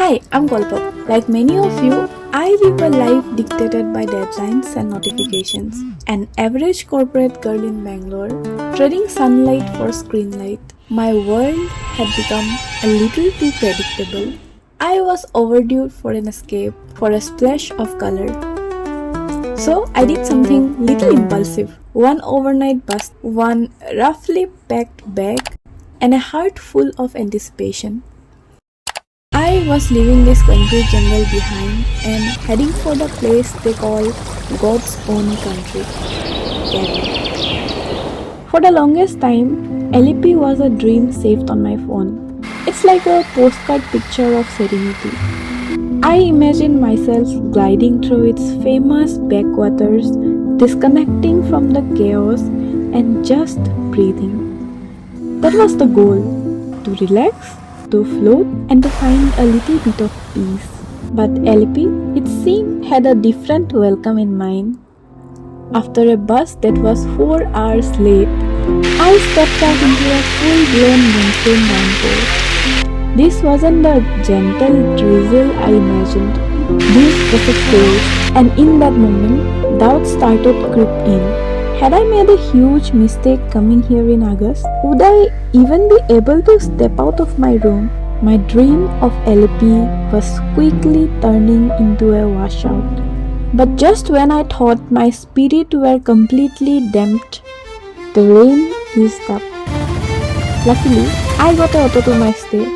Hi, I'm Golpo. Like many of you, I live a life dictated by deadlines and notifications. An average corporate girl in Bangalore, trading sunlight for screen light. My world had become a little too predictable. I was overdue for an escape, for a splash of color. So I did something little impulsive. One overnight bus, one roughly packed bag, and a heart full of anticipation. I was leaving this concrete jungle behind and heading for the place they call God's own country, Kerala. For the longest time, Alleppey was a dream saved on my phone. It's like a postcard picture of serenity. I imagined myself gliding through its famous backwaters, disconnecting from the chaos and just breathing. That was the goal, to relax, to float, and to find a little bit of peace. But Alleppey, it seemed, had a different welcome in mind. After a bus that was 4 hours late, I stepped out into a full-blown monsoon downpour. This wasn't the gentle drizzle I imagined. This was a force, and in that moment, doubt started to creep in. Had I made a huge mistake coming here in August? Would I even be able to step out of my room? My dream of Alleppey was quickly turning into a washout. But just when I thought my spirit were completely damped, the rain eased up. Luckily, I got a auto to my stay.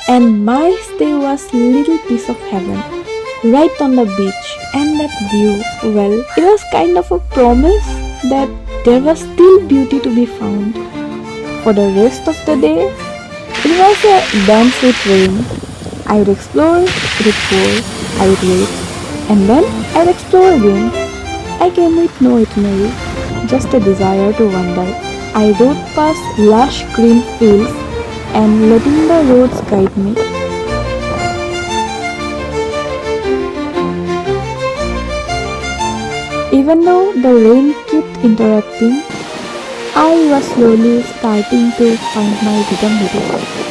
And my stay was a little piece of heaven, right on the beach, and that view, well, it was kind of a promise that there was still beauty to be found. For the rest of the day, it was a dance with rain. I would explore, it would pour, I would wait, and then I would explore again. I came with no itinerary, just a desire to wander. I rode past lush green fields and letting the roads guide me. Even though the rain kept interrupting, I was slowly starting to find my rhythm with it.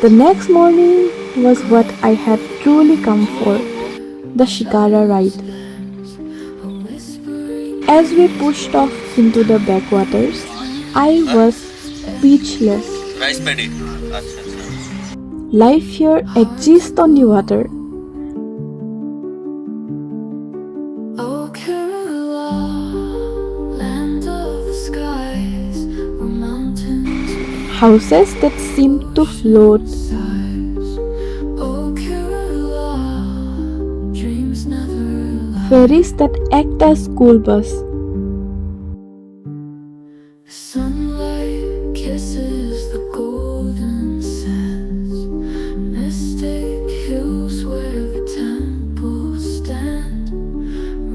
The next morning was what I had truly come for, the shikara ride. As we pushed off into the backwaters, I was speechless. Life here exists on the water. Houses that seem to float. Ferries that act as school bus. Sunlight kisses the golden sands. Mystic hills where the temples stand.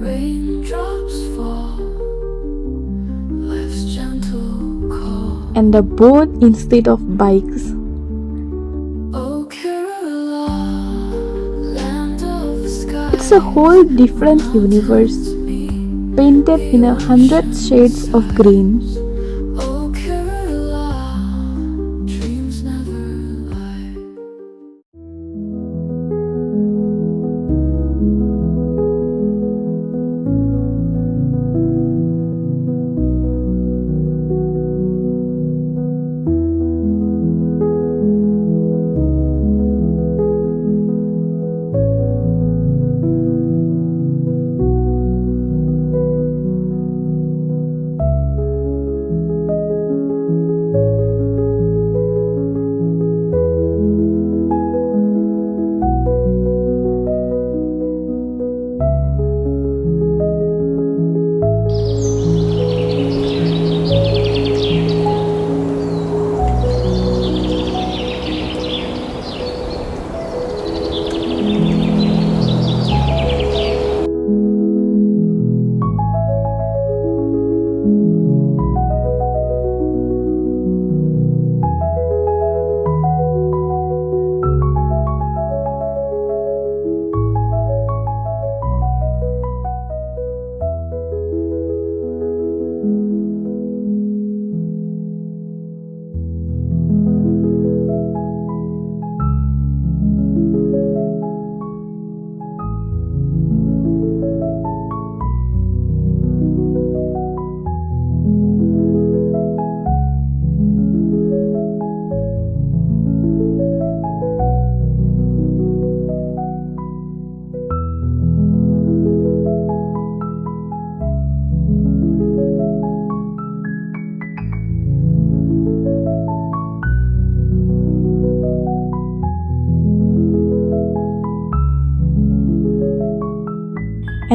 Raindrops fall. Life's gentle call. And the boat instead of bikes. It's a whole different universe, painted in 100 shades of green.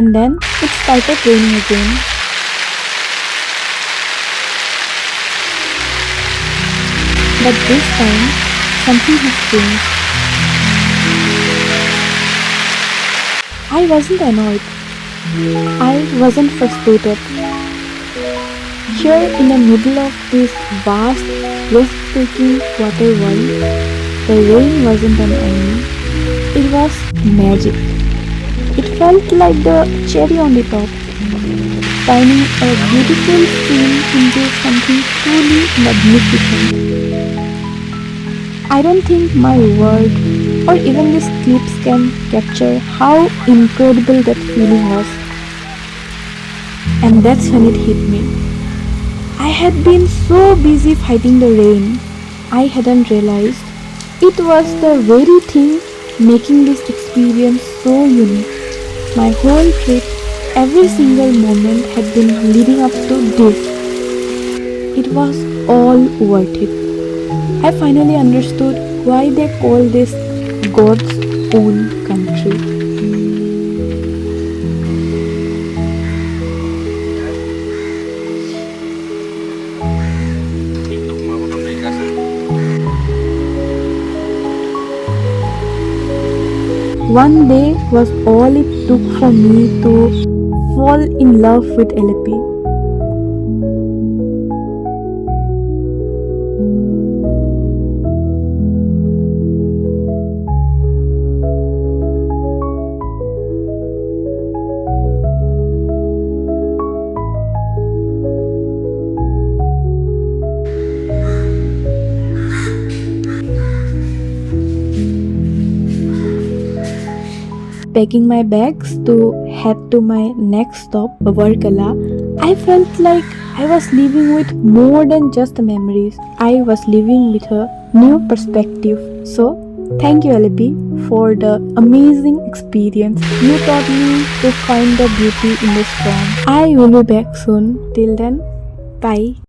and then it started raining again. But this time, something has changed. I wasn't annoyed. I wasn't frustrated. Here in the middle of this vast, breathtaking water world, the rain wasn't an enemy. It was magic. It felt like the cherry on the top, turning a beautiful scene into something truly magnificent. I don't think my word or even these clips can capture how incredible that feeling was. And that's when it hit me. I had been so busy fighting the rain, I hadn't realized it was the very thing making this experience so unique. My whole trip, every single moment had been leading up to this. It was all worth it. I finally understood why they call this God's own country. One day was all it took for me to fall in love with Alleppey. Packing my bags to head to my next stop, Varkala, I felt like I was living with more than just memories. I was living with a new perspective. So, thank you, Alleppey, for the amazing experience. You taught me to find the beauty in the storm. I will be back soon. Till then, bye.